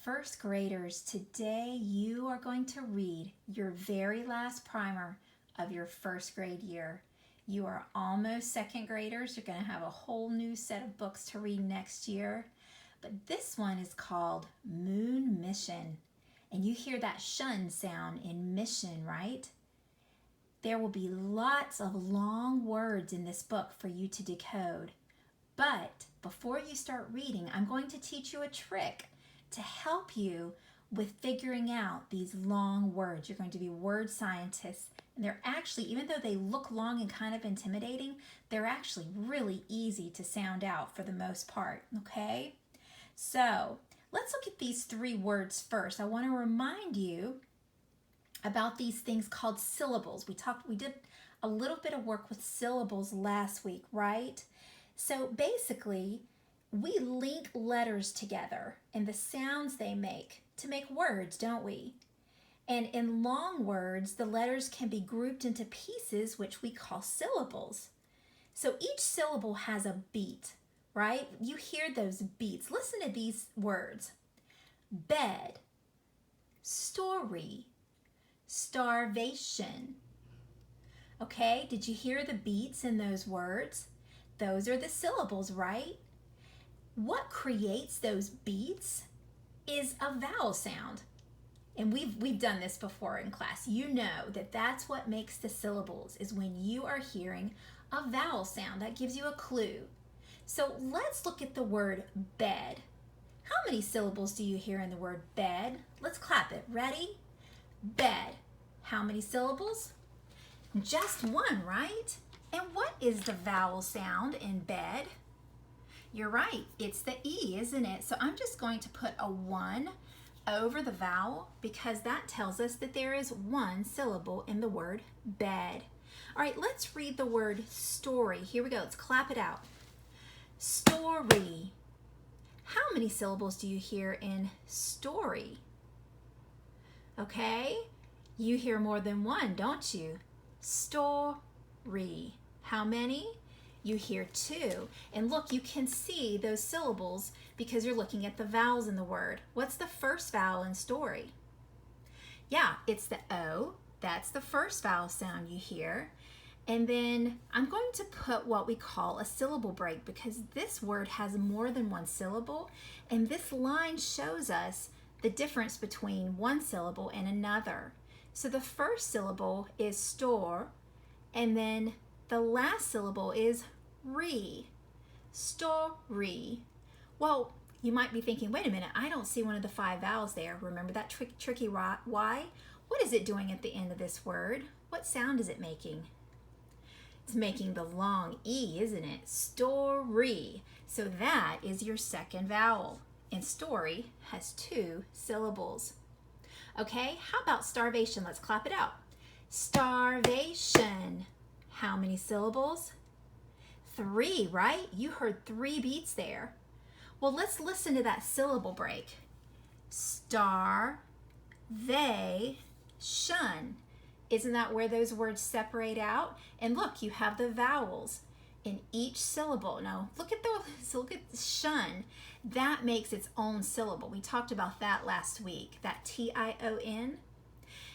First graders, today you are going to read your very last primer of your first grade year. You are almost second graders. You're going to have a whole new set of books to read next year. But this one is called Moon Mission. And you hear that shun sound in mission, right? There will be lots of long words in this book for you to decode. But before you start reading, I'm going to teach you a trick to help you with figuring out these long words. You're going to be word scientists, and they're actually, even though they look long and kind of intimidating, they're actually really easy to sound out for the most part, okay? So let's look at these three words first. I want to remind you about these things called syllables. We did a little bit of work with syllables last week, right? So basically, we link letters together and the sounds they make to make words, don't we? And in long words, the letters can be grouped into pieces, which we call syllables. So each syllable has a beat, right? You hear those beats. Listen to these words: bed, story, starvation. Okay, did you hear the beats in those words? Those are the syllables, right? What creates those beats is a vowel sound. And we've done this before in class. You know that that's what makes the syllables, is when you are hearing a vowel sound. That gives you a clue. So let's look at the word bed. How many syllables do you hear in the word bed? Let's clap it. Ready? Bed. How many syllables? Just one, right? And what is the vowel sound in bed? You're right, it's the E, isn't it? So I'm just going to put a 1 over the vowel because that tells us that there is one syllable in the word bed. All right, let's read the word story. Here we go, let's clap it out. Story. How many syllables do you hear in story? Okay, you hear more than one, don't you? Story. How many? You hear 2. And look, you can see those syllables because you're looking at the vowels in the word. What's the first vowel in story? Yeah, it's the O. That's the first vowel sound you hear. And then I'm going to put what we call a syllable break because this word has more than one syllable, and this line shows us the difference between one syllable and another. So the first syllable is store, and then the last syllable is re. Story. Well, you might be thinking, wait a minute, I don't see one of the 5 vowels there. Remember that tricky Y? What is it doing at the end of this word? What sound is it making? It's making the long E, isn't it? Story. So that is your second vowel. And story has 2 syllables. Okay, how about starvation? Let's clap it out. Starvation. How many syllables? 3, right? You heard 3 beats there. Well, let's listen to that syllable break. Star, they, shun. Isn't that where those words separate out? And look, you have the vowels in each syllable. Now, look at shun. That makes its own syllable. We talked about that last week, that T-I-O-N.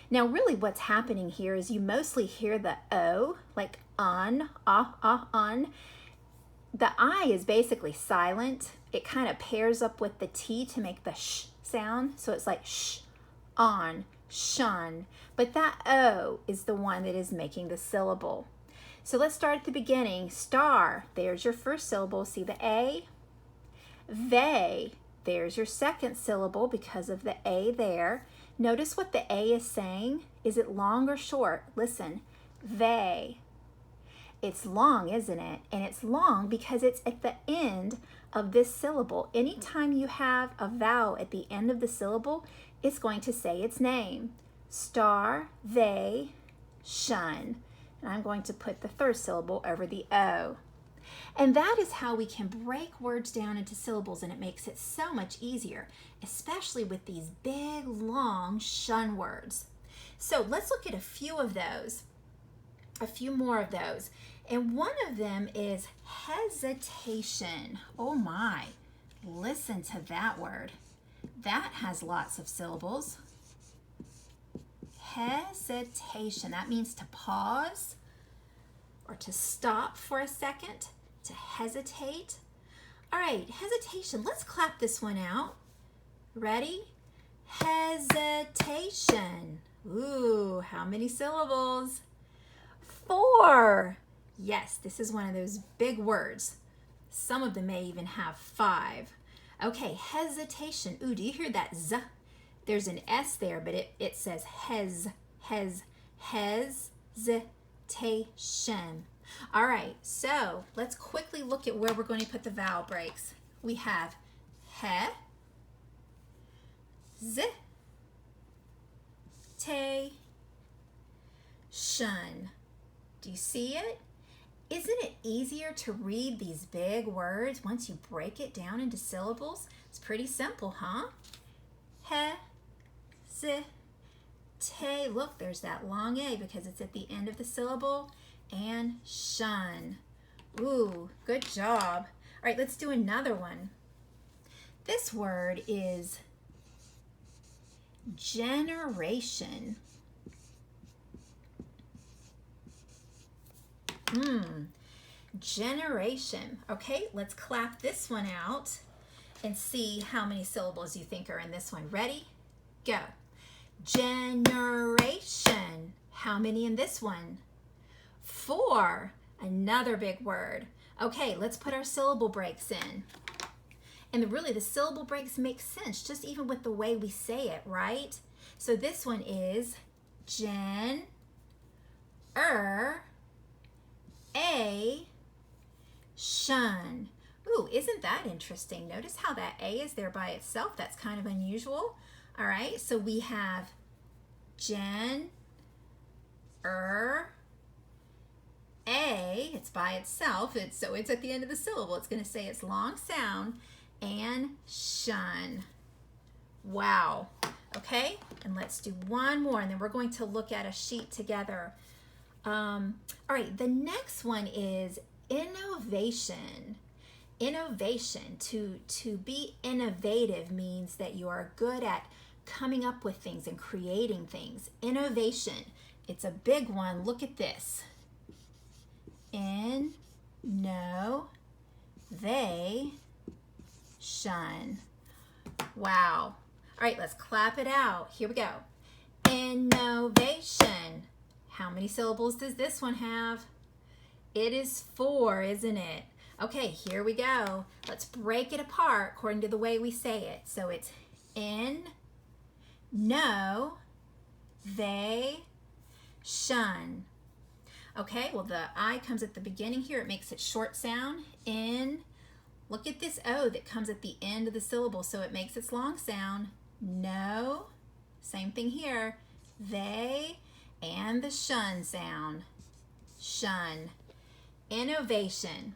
Now, really what's happening here is you mostly hear the O, like on, on. The I is basically silent. It kind of pairs up with the T to make the sh sound. So it's like sh, on, shun. But that O is the one that is making the syllable. So let's start at the beginning. Star, there's your first syllable. See the A? They, there's your second syllable because of the A there. Notice what the A is saying. Is it long or short? Listen, they. It's long, isn't it? And it's long because it's at the end of this syllable. Anytime you have a vowel at the end of the syllable, it's going to say its name. Star, they, shun. And I'm going to put the third syllable over the O. And that is how we can break words down into syllables, and it makes it so much easier, especially with these big, long shun words. So let's look at a few of those, a few more of those. And one of them is hesitation. Oh my, listen to that word. That has lots of syllables. Hesitation, that means to pause or to stop for a second, to hesitate. All right, hesitation, let's clap this one out. Ready? Hesitation. Ooh, how many syllables? 4. Yes, this is one of those big words. Some of them may even have 5. Okay, hesitation. Ooh, do you hear that Z? There's an S there, but it says hesitation. All right, so let's quickly look at where we're going to put the vowel breaks. We have he, z, te, shun. Do you see it? Isn't it easier to read these big words once you break it down into syllables? It's pretty simple, huh? He, z, te. Look, there's that long A because it's at the end of the syllable. And shun. Ooh, good job. All right, let's do another one. This word is generation. Generation. Okay, let's clap this one out and see how many syllables you think are in this one. Ready? Go. Generation. How many in this one? 4. Another big word. Okay, let's put our syllable breaks in. And really, the syllable breaks make sense just even with the way we say it, right? So this one is gen, a, shun. Ooh, isn't that interesting? Notice how that A is there by itself. That's kind of unusual. All right, so we have gen, A, it's by itself, so it's at the end of the syllable. It's going to say its long sound, and shun. Wow. Okay, and let's do one more, and then we're going to look at a sheet together. All right, the next one is innovation. Innovation, to be innovative means that you are good at coming up with things and creating things. Innovation, it's a big one. Look at this. In, no, they, shun. Wow. All right, let's clap it out. Here we go. Innovation. How many syllables does this one have? It is 4, isn't it? Okay, here we go. Let's break it apart according to the way we say it. So it's in, no, they, shun. Okay, well the I comes at the beginning here. It makes it short sound. In. Look at this O that comes at the end of the syllable, so it makes its long sound. No. Same thing here. They and the shun sound. Shun. Innovation.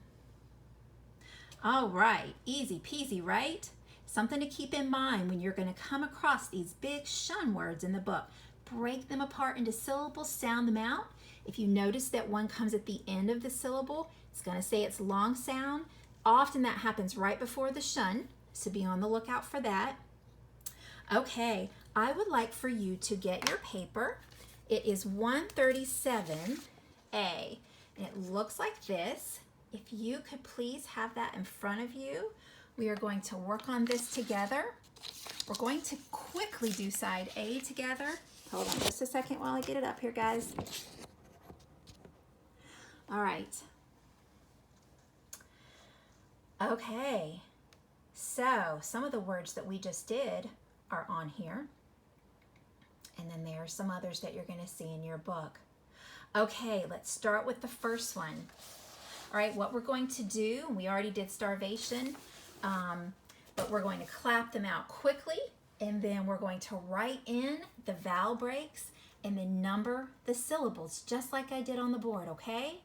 All right, easy peasy, right? Something to keep in mind when you're going to come across these big shun words in the book. Break them apart into syllables, sound them out. If you notice that one comes at the end of the syllable, it's going to say its long sound. Often that happens right before the shun, so be on the lookout for that. Okay, I would like for you to get your paper. It is 137A, and it looks like this. If you could please have that in front of you, we are going to work on this together. We're going to quickly do side A together. Hold on just a second while I get it up here, guys. All right. Okay, so some of the words that we just did are on here. And then there are some others that you're going to see in your book. Okay, let's start with the first one. All right, what we're going to do, we already did starvation, but we're going to clap them out quickly, and then we're going to write in the vowel breaks and then number the syllables, just like I did on the board, okay?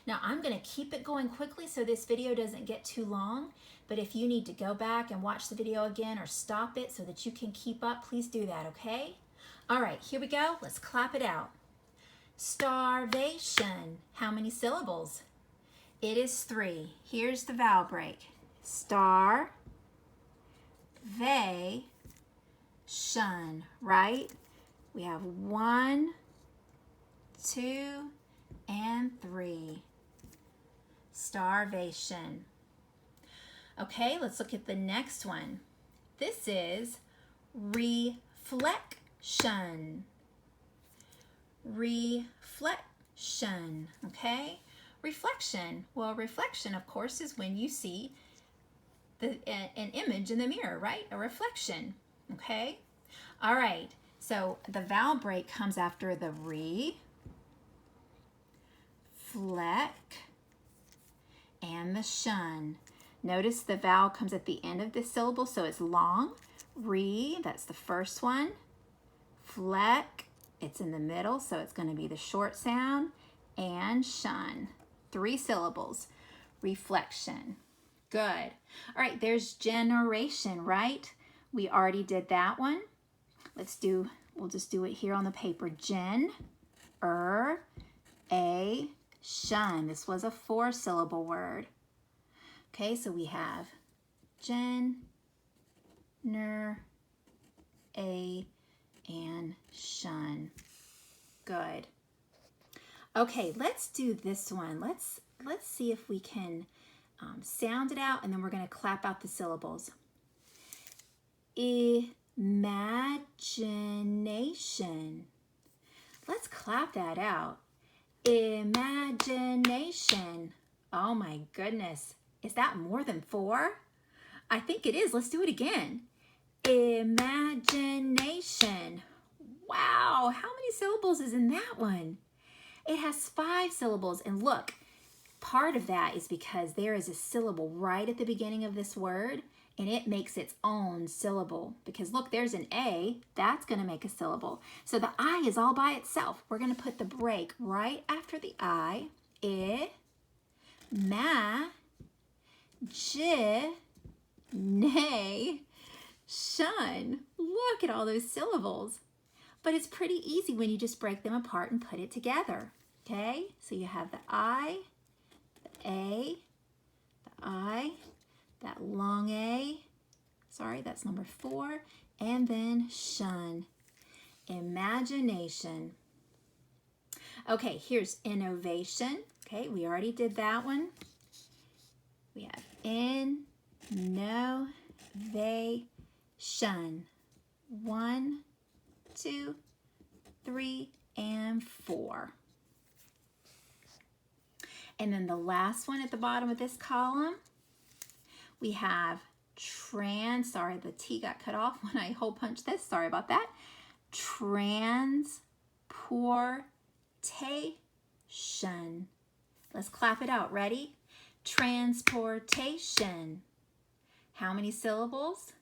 Now, I'm going to keep it going quickly so this video doesn't get too long, but if you need to go back and watch the video again or stop it so that you can keep up, please do that, okay? All right, here we go. Let's clap it out. Starvation. How many syllables? It is 3. Here's the vowel break. Star, shun, right? We have 1, 2, and 3. Starvation. Okay, let's look at the next one. This is reflection. Reflection, okay? Reflection. Well, reflection, of course, is when you see an image in the mirror, right? A reflection, okay? All right, so the vowel break comes after the re, fleck, and the shun. Notice the vowel comes at the end of the syllable, so it's long. Re, that's the first one. Fleck, it's in the middle, so it's going to be the short sound. And shun, 3 syllables. Reflection. Good. All right, there's generation, right? We already did that one. We'll just do it here on the paper. Shun. This was a 4-syllable word. Okay, so we have and shun. Good. Okay, let's do this one. Let's see if we can sound it out, and then we're going to clap out the syllables. Imagination. Let's clap that out. Imagination. Oh my goodness. Is that more than 4? I think it is. Let's do it again. Imagination. Wow, how many syllables is in that one? It has 5 syllables, and look, part of that is because there is a syllable right at the beginning of this word, and it makes its own syllable. Because look, there's an A, that's going to make a syllable. So the I is all by itself. We're going to put the break right after the I. Shun. Look at all those syllables. But it's pretty easy when you just break them apart and put it together. Okay, so you have the I, the A, the I, that long A, sorry, that's number 4, and then shun, imagination. Okay, here's innovation. Okay, we already did that one. We have innovation. 1, 2, 3, and 4. And then the last one at the bottom of this column, we have sorry, the T got cut off when I hole punched this. Sorry about that. Transportation. Let's clap it out. Ready? Transportation. How many syllables?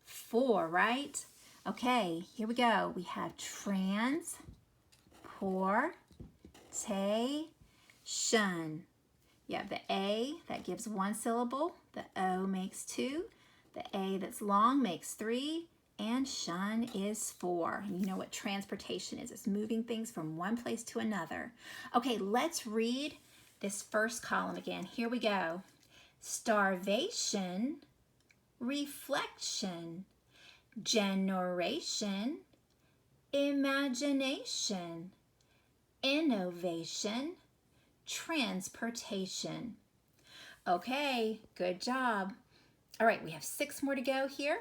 4, right? Okay, here we go. We have transportation. You have the A, that gives 1 syllable. The O makes 2. The A that's long makes 3. And shun is 4. And you know what transportation is. It's moving things from one place to another. Okay, let's read this first column again. Here we go. Starvation, reflection, generation, imagination, innovation, transportation. Okay, good job. All right, we have 6 more to go here.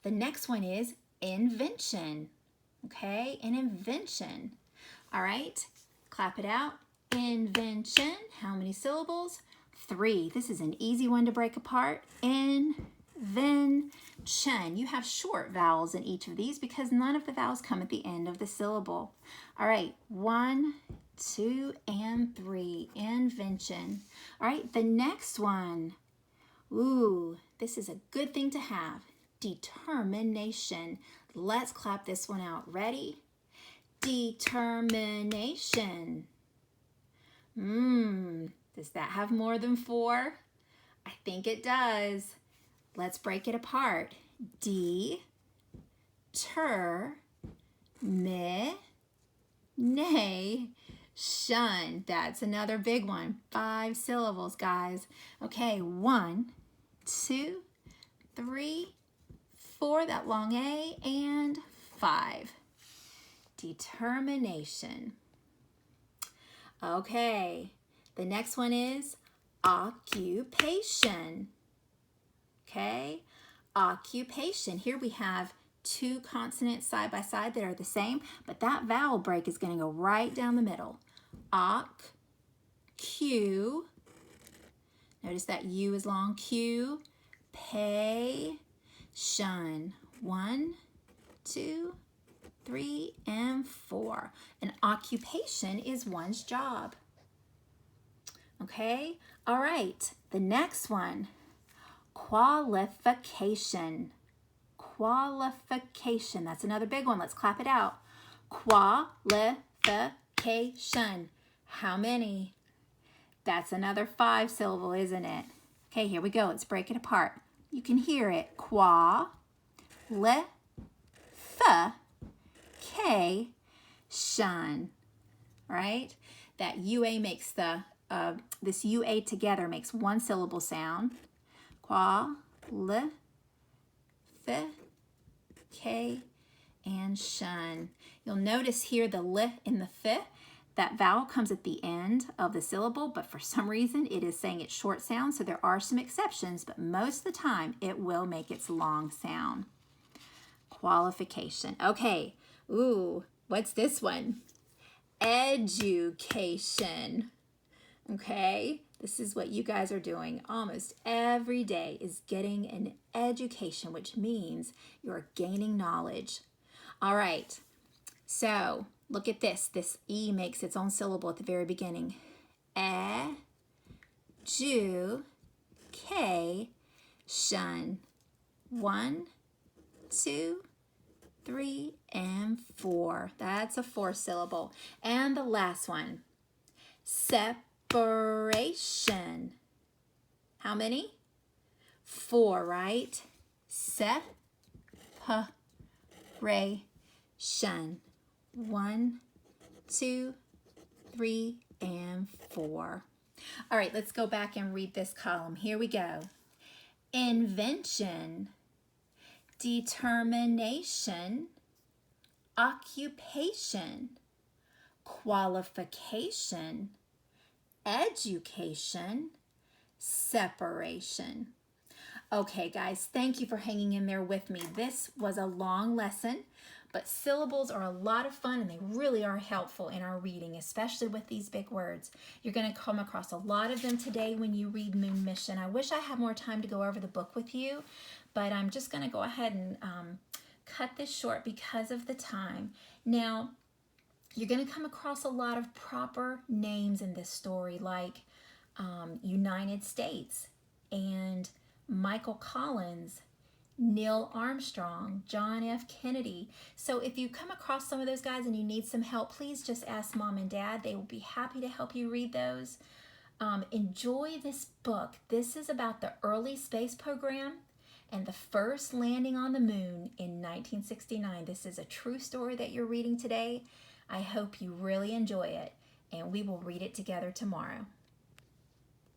The next one is invention. Okay, an invention. All right, clap it out. Invention. How many syllables? 3. This is an easy one to break apart. Invention. You have short vowels in each of these because none of the vowels come at the end of the syllable. All right, 1, 2, and 3. Invention. All right, the next one. Ooh, this is a good thing to have. Determination. Let's clap this one out. Ready? Determination. Does that have more than 4? I think it does. Let's break it apart. Shun. That's another big one. 5 syllables, guys. Okay, 1, 2, 3, 4, that long A, and 5. Determination. Okay, the next one is occupation. Okay, occupation. Here we have 2 consonants side by side that are the same, but that vowel break is going to go right down the middle. Q. Notice that U is long. Q. Pay. Shun. 1, 2, 3, and 4. An occupation is one's job. Okay, all right. The next one, qualification. Qualification. That's another big one. Let's clap it out. Qualification. How many? That's another 5 syllable, isn't it? Okay, here we go. Let's break it apart. You can hear it. Qualification. Right? That UA makes this UA together makes 1 syllable sound. Qualification and shun. You'll notice here the li in the fi, that vowel comes at the end of the syllable, but for some reason it is saying it's short sound, so there are some exceptions, but most of the time it will make its long sound. Qualification. Okay, ooh, what's this one? Education. Okay, this is what you guys are doing almost every day, is getting an education, which means you're gaining knowledge. All right, so look at this. This E makes its own syllable at the very beginning. E-ju-K-shun. 1, 2, 3, and 4. That's a 4 syllable. And the last one, separation. How many? 4, right? Separation. 1, 2, 3, and 4. All right, let's go back and read this column. Here we go. Invention, determination, occupation, qualification, education, separation. Okay, guys, thank you for hanging in there with me. This was a long lesson, but syllables are a lot of fun and they really are helpful in our reading, especially with these big words. You're going to come across a lot of them today when you read Moon Mission. I wish I had more time to go over the book with you, but I'm just going to go ahead and cut this short because of the time. Now, you're going to come across a lot of proper names in this story, like United States and Michael Collins, Neil Armstrong, John F. Kennedy. So if you come across some of those guys and you need some help, please just ask Mom and Dad. They will be happy to help you read those. Enjoy this book. This is about the early space program and the first landing on the moon in 1969. This is a true story that you're reading today. I hope you really enjoy it, and we will read it together tomorrow.